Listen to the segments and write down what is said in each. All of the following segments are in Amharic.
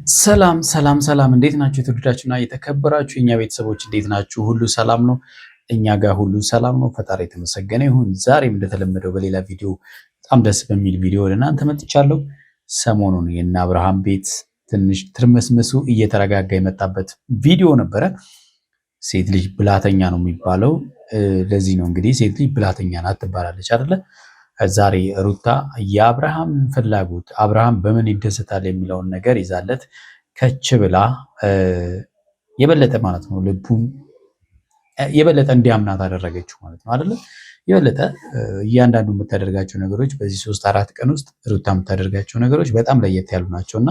ሰላም ሰላም ሰላም፣ እንዴት ናችሁ? የተወደዳችሁና የተከበራችሁ የኛ ቤተሰቦች እንዴት ናችሁ? ሁሉ ሰላም ነው? እኛ ጋር ሁሉ ሰላም ነው። ፈጣሪ የተመሰገነ ይሁን። ዛሬም እንደተለመደው በሌላ ቪዲዮ በጣም ደስ በሚል ቪዲዮ ወደ እናንተ መጥቻለሁ። ሰሞኑን የእነ አብርሃም ቤት ትንሽ ትርምስምሱ እየተረጋጋ የመጣበት ቪዲዮ ነበረ። ሴት ልጅ ብላተኛ ነው የሚባለው ለዚህ ነው። እንግዲህ ሴት ልጅ ብላተኛ ናት ትባላለች አይደለ? ዛሬ ሩታ የአብርሃም ፍላጎት አብርሃም በምን ይደሰታል የሚለውን ነገር ይዛለት ከች ብላ የበለጠ ማለት ነው ልቡን የበለጠ እንዲያምናት አደረገችው ማለት ነው አይደለ? የበለጠ እያንዳንዱ የምታደርጋቸው ነገሮች በዚህ 3-4 ቀን ውስጥ ሩታ የምታደርጋቸው ነገሮች በጣም ለየት ያሉ ናቸውና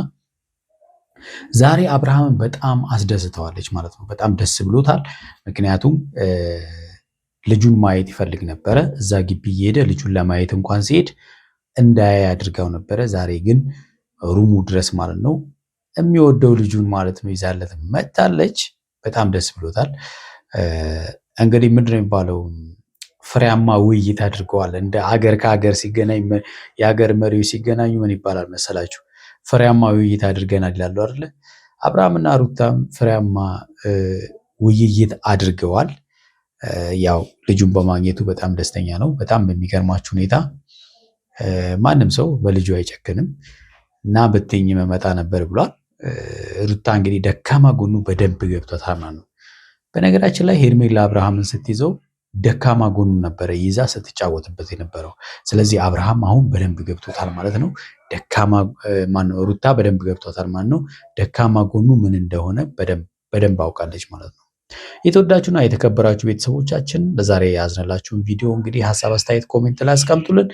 ዛሬ አብርሃምን በጣም አስደስተዋለች ማለት ነው። በጣም ደስ ብሎታል። ምክንያቱም ልጁን ማየት ይፈልግ ነበረ። እዛ ግቢ እየሄደ ልጁን ለማየት እንኳን ሲሄድ እንዳያይ አድርገው ነበረ። ዛሬ ግን ሩሙ ድረስ ማለት ነው የሚወደው ልጁን ማለት ነው ይዛለት መጣለች። በጣም ደስ ብሎታል። እንግዲህ ምንድነው የሚባለው ፍሬያማ ውይይት አድርገዋል። እንደ ሀገር ከሀገር ሲገናኝ የሀገር መሪዎች ሲገናኙ ምን ይባላል መሰላችሁ? ፍሬያማ ውይይት አድርገናል ይላሉ አይደለ? አብርሃምና ሩታም ፍሬያማ ውይይት አድርገዋል። ያው ልጁን በማግኘቱ በጣም ደስተኛ ነው። በጣም በሚገርማችሁ ሁኔታ ማንም ሰው በልጁ አይጨክንም እና ብትኝ መመጣ ነበር ብሏል። ሩታ እንግዲህ ደካማ ጎኑ በደንብ ገብቷታል ማለት ነው። በነገራችን ላይ ሄርሜላ አብርሃምን ስትይዘው ደካማ ጎኑ ነበረ ይዛ ስትጫወትበት የነበረው። ስለዚህ አብርሃም አሁን በደንብ ገብቶታል ማለት ነው። ሩታ በደንብ ገብቶታል ማለት ነው። ደካማ ጎኑ ምን እንደሆነ በደንብ አውቃለች ማለት ነው። የተወዳችሁና የተከበራችሁ ቤተሰቦቻችን ለዛሬ ያዝነላችሁን ቪዲዮ እንግዲህ ሀሳብ፣ አስተያየት ኮሜንት ላይ አስቀምጡልን።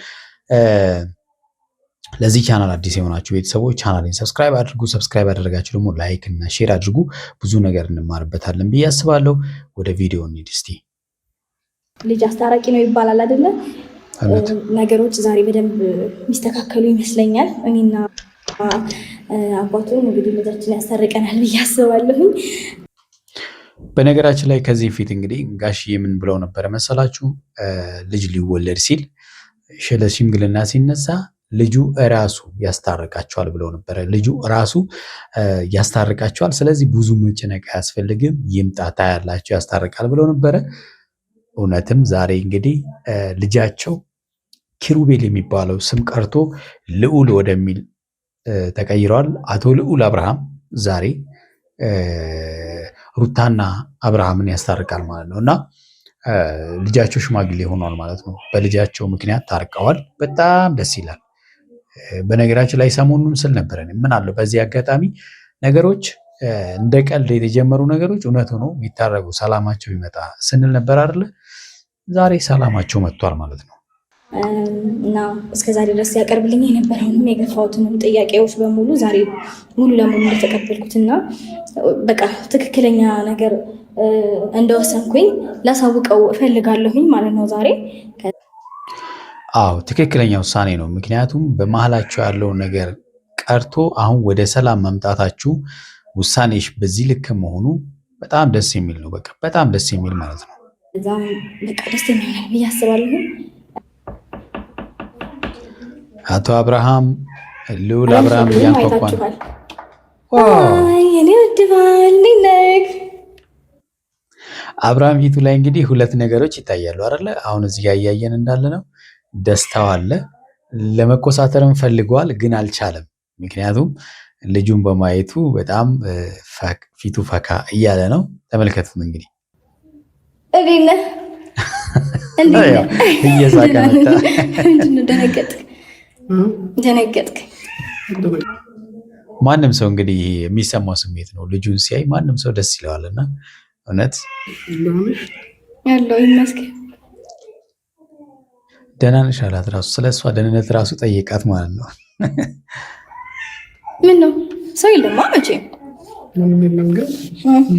ለዚህ ቻናል አዲስ የሆናችሁ ቤተሰቦች ቻናሌን ሰብስክራይብ አድርጉ። ሰብስክራይብ ያደረጋችሁ ደግሞ ላይክ እና ሼር አድርጉ። ብዙ ነገር እንማርበታለን ብዬ አስባለሁ። ወደ ቪዲዮ እንሂድ እስቲ። ልጅ አስታራቂ ነው ይባላል አይደለ? ነገሮች ዛሬ በደንብ የሚስተካከሉ ይመስለኛል። እኔና አባቱን እንግዲህ ልጃችን ያስታርቀናል ብዬ አስባለሁኝ። በነገራችን ላይ ከዚህ ፊት እንግዲህ ጋሽዬ ምን ብለው ነበረ መሰላችሁ? ልጅ ሊወለድ ሲል ለሽምግልና ሲነሳ ልጁ እራሱ ያስታርቃቸዋል ብለው ነበረ። ልጁ እራሱ ያስታርቃቸዋል። ስለዚህ ብዙ መጨነቅ አያስፈልግም፣ ይምጣ ታያላችሁ፣ ያስታርቃል ብለው ነበረ። እውነትም ዛሬ እንግዲህ ልጃቸው ኪሩቤል የሚባለው ስም ቀርቶ ልዑል ወደሚል ተቀይረዋል። አቶ ልዑል አብርሃም ዛሬ ሩታና አብርሃምን ያስታርቃል ማለት ነው እና ልጃቸው ሽማግሌ ሆኗል ማለት ነው። በልጃቸው ምክንያት ታርቀዋል። በጣም ደስ ይላል። በነገራችን ላይ ሰሞኑን ስል ነበረን ምን አለው በዚህ አጋጣሚ ነገሮች እንደ ቀልድ የተጀመሩ ነገሮች እውነት ሆኖ የሚታረጉ ሰላማቸው ይመጣ ስንል ነበር አይደለ? ዛሬ ሰላማቸው መጥቷል ማለት ነው። እና እስከዛሬ ድረስ ያቀርብልኝ የነበረውንም የገፋሁትንም ጥያቄዎች በሙሉ ዛሬ ሙሉ ለሙሉ እንደተቀበልኩትና በቃ ትክክለኛ ነገር እንደወሰንኩኝ ላሳውቀው እፈልጋለሁኝ ማለት ነው ዛሬ። አዎ ትክክለኛ ውሳኔ ነው። ምክንያቱም በመሀላቸው ያለው ነገር ቀርቶ አሁን ወደ ሰላም መምጣታችሁ ውሳኔሽ በዚህ ልክ መሆኑ በጣም ደስ የሚል ነው። በቃ በጣም ደስ የሚል ማለት ነው። በቃ ደስተኛ ነኝ ብዬ አስባለሁ። አቶ አብርሃም ልዑል አብርሃም እያንኳኳን እኔ ወድባል ነግ አብርሃም ፊቱ ላይ እንግዲህ ሁለት ነገሮች ይታያሉ አይደለ? አሁን እዚህ ጋር እያየን እንዳለ ነው። ደስታው አለ። ለመኮሳተርም ፈልጓል ግን አልቻለም። ምክንያቱም ልጁን በማየቱ በጣም ፊቱ ፈካ እያለ ነው። ተመልከቱት እንግዲህ እየሳቀ መጣ። ደነገጥክ? ማንም ሰው እንግዲህ የሚሰማው ስሜት ነው። ልጁን ሲያይ ማንም ሰው ደስ ይለዋልና እውነት ያለው ይመስገን። ደህና ነሽ አላት። ራሱ ስለሷ ደህንነት ራሱ ጠይቃት ማለት ነው። ምን ነው ሰው የለማ መቼ ምንም የለም። ግን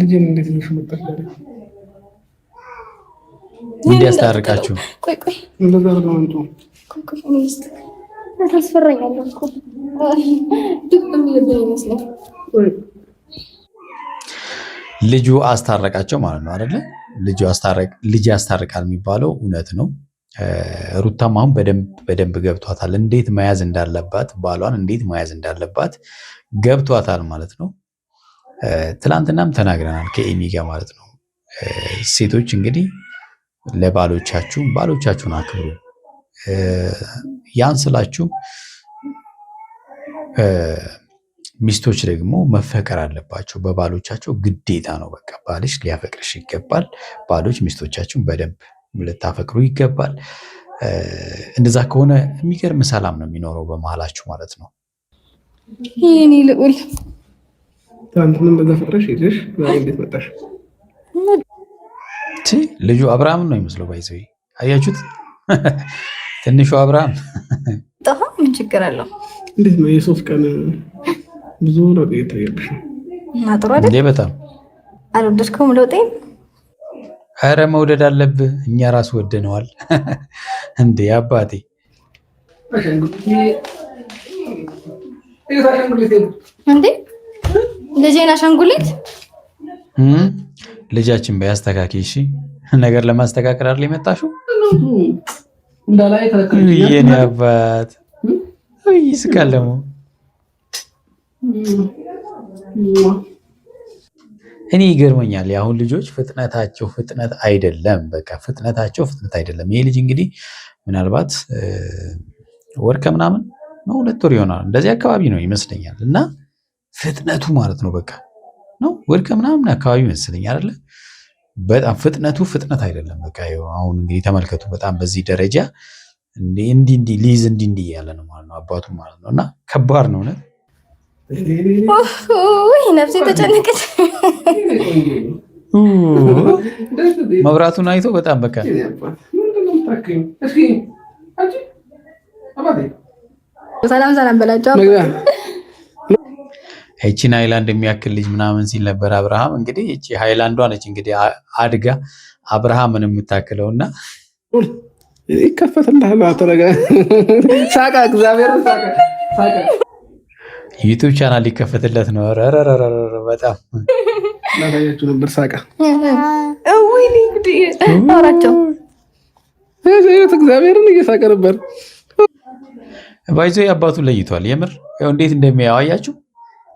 ልጅን እንዴት ነው ሽመጣሽ እንዲያስታርቃችሁ ቆይ እንደዛ ነው እንቱ ቆይ ታስፈራኛለህ እኮ ድብ የሚልብህ ይመስላል። ልጁ አስታረቃቸው ማለት ነው አይደለ? ልጅ ያስታርቃል የሚባለው እውነት ነው። ሩታም አሁን በደንብ ገብቷታል፣ እንዴት መያዝ እንዳለባት ባሏን እንዴት መያዝ እንዳለባት ገብቷታል ማለት ነው። ትላንትናም ተናግረናል ከኤሚ ጋር ማለት ነው። ሴቶች እንግዲህ ባሎቻችሁን አክብሩ። ያን ስላችሁ ሚስቶች ደግሞ መፈቀር አለባቸው በባሎቻቸው ግዴታ ነው። በቃ ባልሽ ሊያፈቅርሽ ይገባል። ባሎች ሚስቶቻችሁን በደንብ ልታፈቅሩ ይገባል። እንደዛ ከሆነ የሚገርም ሰላም ነው የሚኖረው በመሀላችሁ ማለት ነው። ይሄኔ ልዑል ትናንትና በዛ ፍቅረሽ ሄደሽ ዛሬ እንዴት መጣሽ? ልጁ አብርሃም ነው የሚመስለው። ባይዘው አያችሁት? ትንሹ አብርሃም ምን ችግር አለው? እንዴት ነው የሶስት ቀን ብዙ ለውጥ እየታየብሽ ነው። ጥሩ አይደል? በጣም አልወደድከውም ለውጤን? ኧረ መውደድ አለብህ። እኛ ራስ ወደነዋል እንዴ አባቴ። እንዴ ልጄን አሻንጉሊት ልጃችን በያስተካኪ። እሺ ነገር ለማስተካከል አይደል የመጣሽው? እንዳላይ ተከልኩኝ የኔ አባት ይስቃል ደግሞ። እኔ ይገርመኛል የአሁን ልጆች ፍጥነታቸው ፍጥነት አይደለም። በቃ ፍጥነታቸው ፍጥነት አይደለም። ይሄ ልጅ እንግዲህ ምናልባት ወር ከምናምን ነው 2 ወር ይሆናል እንደዚህ አካባቢ ነው ይመስለኛል። እና ፍጥነቱ ማለት ነው በቃ ነው ወር ከምናምን አካባቢ ይመስለኛል አይደለ? በጣም ፍጥነቱ ፍጥነት አይደለም። በቃ አሁን እንግዲህ ተመልከቱ። በጣም በዚህ ደረጃ እንዲህ ሊይዝ እንዲህ ያለ ነው ማለት ነው አባቱ ማለት ነው። እና ከባድ ነው ነው ነፍሴ ተጨነቀች። መብራቱን አይቶ በጣም በቃ ሰላም በላቸው። እቺን ሃይላንድ የሚያክል ልጅ ምናምን ሲል ነበር አብርሃም። እንግዲህ እቺ ሃይላንዷ ነች እንግዲህ አድጋ አብርሃምን የምታክለውና ይከፈትልሃል። አተረጋ ሳቃ እግዚአብሔር ሳቃ ዩቲዩብ ቻናል ሊከፈትለት ነው። ረረረረ በጣም ላታያችሁ ነበር ሳቃ። ወይኔ እንግዲህ አውራቸው እግዚአብሔርን እየሳቀ ነበር። ባይዞ አባቱ ለይቷል። የምር እንዴት እንደሚያዋያችሁ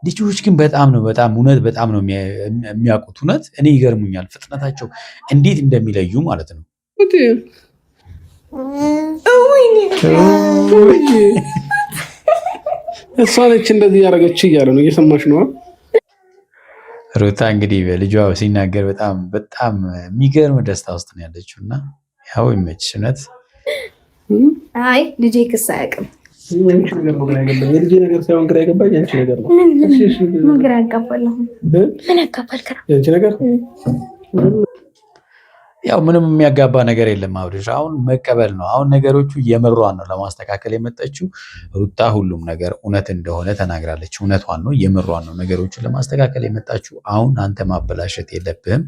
ልጆች ግን በጣም ነው የሚያውቁት። እውነት እኔ ይገርሙኛል ፍጥነታቸው እንዴት እንደሚለዩ ማለት ነው። እሷ ነች እንደዚህ ያደረገች እያለ ነው። እየሰማሽ ነው ሩታ እንግዲህ በልጇ ሲናገር በጣም የሚገርም ደስታ ውስጥ ነው ያለችው። እና ያው ይመችሽ እውነት። አይ ልጄ ክስ አያውቅም። የልጅ ነገር ሳይሆን ግራ የገባኝ የአንቺ ነገር ነው። ምን ግራ ያጋባል? ምን ያጋባል? የአንቺ ነገር ያው ምንም የሚያጋባ ነገር የለም አብርሽ። አሁን መቀበል ነው። አሁን ነገሮቹ የምሯን ነው ለማስተካከል የመጣችው ሩታ። ሁሉም ነገር እውነት እንደሆነ ተናግራለች። እውነቷን ነው፣ የምሯን ነው ነገሮቹን ለማስተካከል የመጣችው። አሁን አንተ ማበላሸት የለብህም።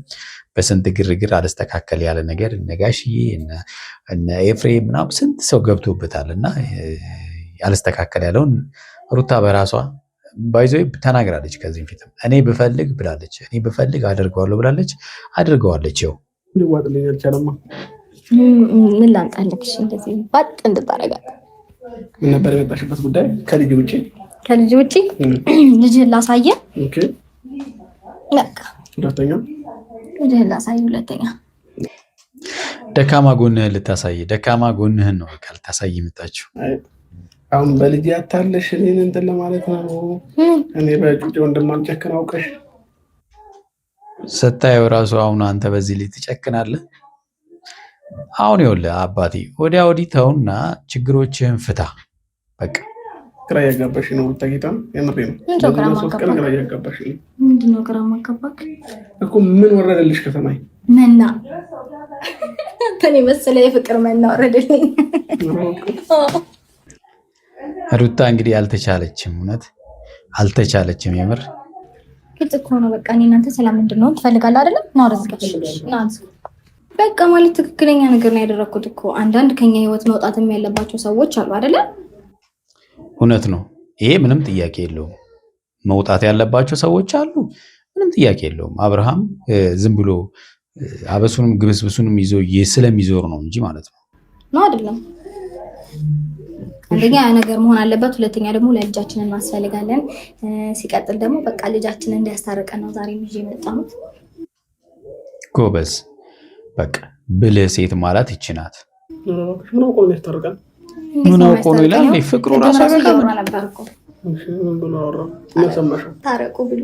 በስንት ግርግር አልስተካከል ያለ ነገር ነጋሽዬ እነ ኤፍሬም ምናምን ስንት ሰው ገብቶበታል። እና ያልስተካከል ያለውን ሩታ በራሷ ባይዞ ተናግራለች። ከዚህ በፊትም እኔ ብፈልግ ብላለች። እኔ ብፈልግ አደርገዋለሁ ብላለች። አድርገዋለች። ይኸው ሊዋጥልኝ አልቻለማ። ምን ላንጣልክሽ እንደዚህ ባጥ እንድታረጋት ምን ነበር የመጣሽበት ጉዳይ? ከልጅ ውጪ ልጅህን ላሳየ። ኦኬ በቃ ሁለተኛ ልጅህን ላሳየ። ሁለተኛ ደካማ ጎንህን ልታሳይ፣ ደካማ ጎንህን ነው በቃ ልታሳይ የመጣችው። አሁን በልጅ ያታለሽ እኔን እንትን ለማለት ነው። እኔ በጩጬው እንደማልጨክን አውቀሽ ስታየው ራሱ አሁን አንተ በዚህ ላይ ትጨክናለህ። አሁን ይኸውልህ አባቴ ወዲያ ወዲህ ተውና ችግሮችህን ፍታ። በቃ ግራ ያጋባሽ ነው ታቂታ። የምሬ ነው። ግራ ያጋባሽ ነው። ምንድነው ግራ ማጋባክ እኮ? ምን ወረደልሽ ከሰማይ መና? አንተን የመሰለ የፍቅር መና ወረደልኝ። ሩታ እንግዲህ አልተቻለችም፣ እውነት አልተቻለችም። የምር ግልጽ እኮ ነው። በቃ እኔ እናንተ ሰላም እንድንሆን ትፈልጋለህ አይደለም? ና ወደዚህ በቃ ማለት ትክክለኛ ነገር ነው ያደረኩት እኮ። አንዳንድ ከኛ ህይወት መውጣትም ያለባቸው ሰዎች አሉ አይደለ? እውነት ነው። ይሄ ምንም ጥያቄ የለውም። መውጣት ያለባቸው ሰዎች አሉ፣ ምንም ጥያቄ የለውም። አብርሃም ዝም ብሎ አበሱንም ግብስብሱንም ይዞ ስለሚዞር ነው እንጂ ማለት ነው። ነው አይደለም? አንደኛ ነገር መሆን አለበት፣ ሁለተኛ ደግሞ ለልጃችንን ማስፈልጋለን። ሲቀጥል ደግሞ በቃ ልጃችንን እንዲያስታርቀን ነው ዛሬ ይዤ የመጣሁት። ጎበዝ፣ በቃ ብልህ ሴት ማለት ይቺ ናት። ምን አውቆ ነው ያስታርቀን? ምን አውቆ ነው ይላል። ፍቅሩ ራሱ አይበቃም ነበር እኮ ምን ብሎ አወራ? ምን ሰማሽ? ታረቁ ብሎ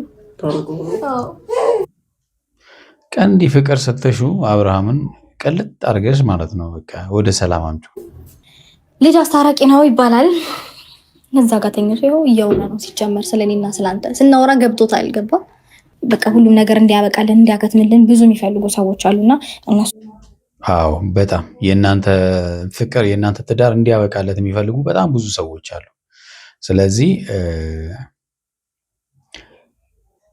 ቀንዲ ፍቅር ስትሹ አብርሃምን ቅልጥ አድርገሽ ማለት ነው። በቃ ወደ ሰላም አምጪ። ልጅ አስታራቂ ነው ይባላል። እዛ ጋር ተኝቶ ይኸው እያወራ ነው። ሲጀመር ስለኔና ስላንተ ስናወራ ገብቶታል። ገባ በቃ ሁሉም ነገር እንዲያበቃልን እንዲያከትምልን ብዙ የሚፈልጉ ሰዎች አሉና እነሱ አዎ፣ በጣም የእናንተ ፍቅር የእናንተ ትዳር እንዲያበቃለት የሚፈልጉ በጣም ብዙ ሰዎች አሉ። ስለዚህ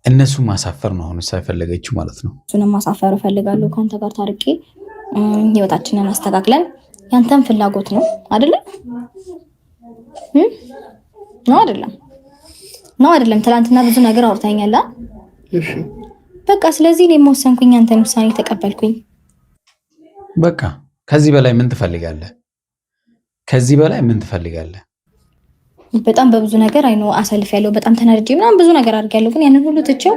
እነሱ ማሳፈር ነው አሁን ሳይፈለገችው ማለት ነው። እሱንም ማሳፈር እፈልጋለሁ። ከአንተ ጋር ታርቄ ህይወታችንን አስተካክለን ያንተን ፍላጎት ነው አይደለ? ነው አይደለም? ነው አይደለም? ትናንትና ብዙ ነገር አውርታኛል። እሺ በቃ ስለዚህ እኔ የምወሰንኩኝ አንተን ውሳኔ ተቀበልኩኝ። በቃ ከዚህ በላይ ምን ትፈልጋለህ? ከዚህ በላይ ምን ትፈልጋለህ? በጣም በብዙ ነገር አይኖ አሳልፍ ያለው በጣም ተናድጄ ምናምን ብዙ ነገር አድርጌያለሁ። ግን ያንን ሁሉ ትቼው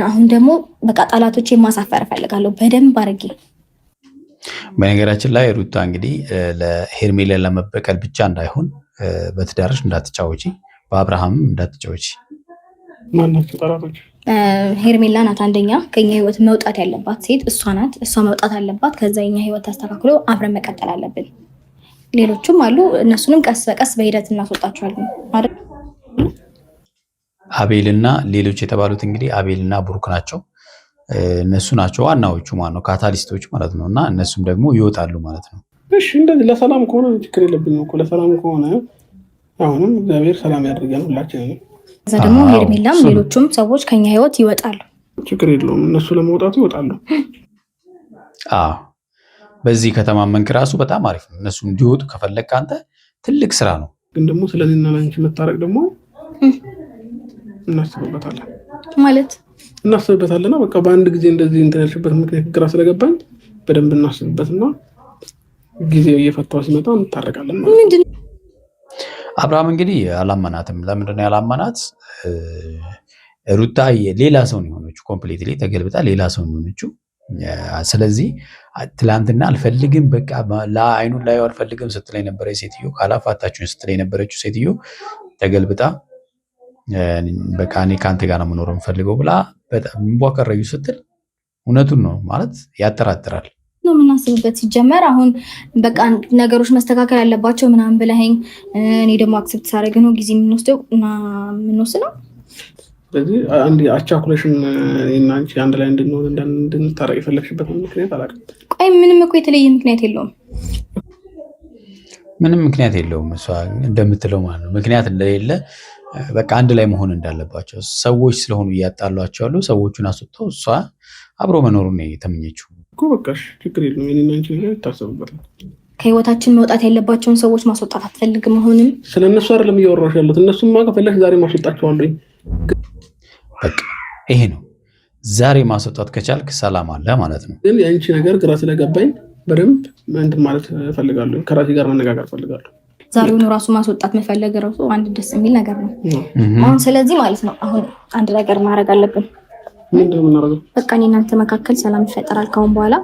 አሁን ደግሞ በቃ ጠላቶቼ ማሳፈር እፈልጋለሁ በደንብ አድርጌ። በነገራችን ላይ ሩታ እንግዲህ ለሄርሜላ ለመበቀል ብቻ እንዳይሆን በትዳርሽ እንዳትጫወቺ፣ በአብርሃምም እንዳትጫወቺ። ማናቸው ጠላቶች? ሄርሜላ ናት አንደኛ። ከኛ ህይወት መውጣት ያለባት ሴት እሷ ናት። እሷ መውጣት አለባት። ከዛ የኛ ህይወት ተስተካክሎ አብረን መቀጠል አለብን። ሌሎችም አሉ። እነሱንም ቀስ በቀስ በሂደት እናስወጣቸዋለን አይደል? አቤልና ሌሎች የተባሉት እንግዲህ አቤልና ብሩክ ናቸው። እነሱ ናቸው ዋናዎቹ ነው ካታሊስቶች ማለት ነው። እና እነሱም ደግሞ ይወጣሉ ማለት ነው። እሺ እንደዚህ ለሰላም ከሆነ ችግር የለብንም እኮ ለሰላም ከሆነ አሁንም እግዚአብሔር ሰላም ያድርገን ሁላችንም። ከዛ ደግሞ ሄርሜላም ሌሎቹም ሰዎች ከኛ ህይወት ይወጣሉ። ችግር የለውም እነሱ ለመውጣቱ ይወጣሉ። አዎ በዚህ ከተማመንክ ራሱ በጣም አሪፍ ነው። እነሱ እንዲወጡ ከፈለግክ አንተ ትልቅ ስራ ነው። ግን ደግሞ ስለኔና ላንቺ መታረቅ ደግሞ እናስብበታለን ማለት እናስብበታለና በቃ በአንድ ጊዜ እንደዚህ እንትን ያልሽበት ምክንያት ግራ ስለገባኝ በደንብ እናስብበትና ጊዜው እየፈታው ሲመጣ እንታረቃለን ማለት ነው። አብርሃም እንግዲህ አላመናትም። ለምንድን ነው ያላመናት? ሩታ ሌላ ሰው ነው የሆነችው። ኮምፕሊትሊ ተገልብጣ ሌላ ሰው ነው የሆነችው። ስለዚህ ትላንትና አልፈልግም በቃ ለአይኑን ላይ አልፈልግም ስትል የነበረ ሴትዮ ካላፋታችሁን ስትል የነበረችው ሴትዮ ተገልብጣ በቃ እኔ ከአንተ ጋር ነው የምኖረው የምፈልገው ብላ በጣም እንቧቀረዩ ስትል እውነቱን ነው ማለት ያጠራጥራል ነው የምናስብበት። ሲጀመር አሁን በቃ ነገሮች መስተካከል ያለባቸው ምናምን ብለኸኝ እኔ ደግሞ አክሰፕት ሳደርግ ነው ጊዜ የምንወስደው እና የምንወስነው። ስለዚህ አንድ አቻኩሌሽን እና አንቺ አንድ ላይ እንድንታረቅ የፈለግሽበት ምክንያት አላውቅም። ቆይ ምንም እኮ የተለየ ምክንያት የለውም። ምንም ምክንያት የለውም። እሷ እንደምትለው ማለት ነው ምክንያት እንደሌለ በቃ አንድ ላይ መሆን እንዳለባቸው ሰዎች ስለሆኑ እያጣሏቸው ያሉ ሰዎቹን አስወጥተው እሷ አብሮ መኖሩን የተመኘችው እኮ በቃ ችግር የለውም። እኔና አንቺ ነገር ይታሰብበታል። ከህይወታችን መውጣት ያለባቸውን ሰዎች ማስወጣት አትፈልግም? አሁንም ስለነሱ አይደለም እያወራሁሽ ያለሁት። እነሱማ ከፈለግሽ ዛሬ ማስወጣቸዋለሁ። በቃ ይሄ ነው። ዛሬ ማስወጣት ከቻልክ ሰላም አለ ማለት ነው። ግን የአንቺ ነገር ግራ ስለገባኝ በደንብ እንትን ማለት እፈልጋለሁ። ከራሴ ጋር መነጋገር እፈልጋለሁ። ዛሬውኑ ራሱ ማስወጣት መፈለግ ራሱ አንድ ደስ የሚል ነገር ነው። አሁን ስለዚህ ማለት ነው አሁን አንድ ነገር ማድረግ አለብን። ምንድን ነው የምናደርገው? በቃ እኔ እናንተ መካከል ሰላም ይፈጠራል። ካሁን በኋላ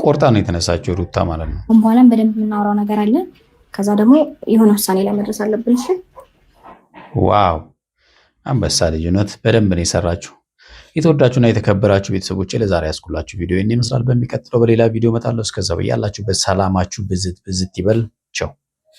ቆርጣ ነው የተነሳችው ሩታ ማለት ነው። ካሁን በኋላም በደንብ የምናወራው ነገር አለ። ከዛ ደግሞ የሆነ ውሳኔ ላይ መድረስ አለብን። እሺ ዋው አንበሳ ልጅነት በደንብ ነው የሰራችሁ። የተወዳችሁና የተከበራችሁ ቤተሰቦች ለዛሬ ያስኩላችሁ ቪዲዮ ይህን ይመስላል። በሚቀጥለው በሌላ ቪዲዮ እመጣለሁ። እስከዛው ያላችሁበት ሰላማችሁ ብዝት ይበል።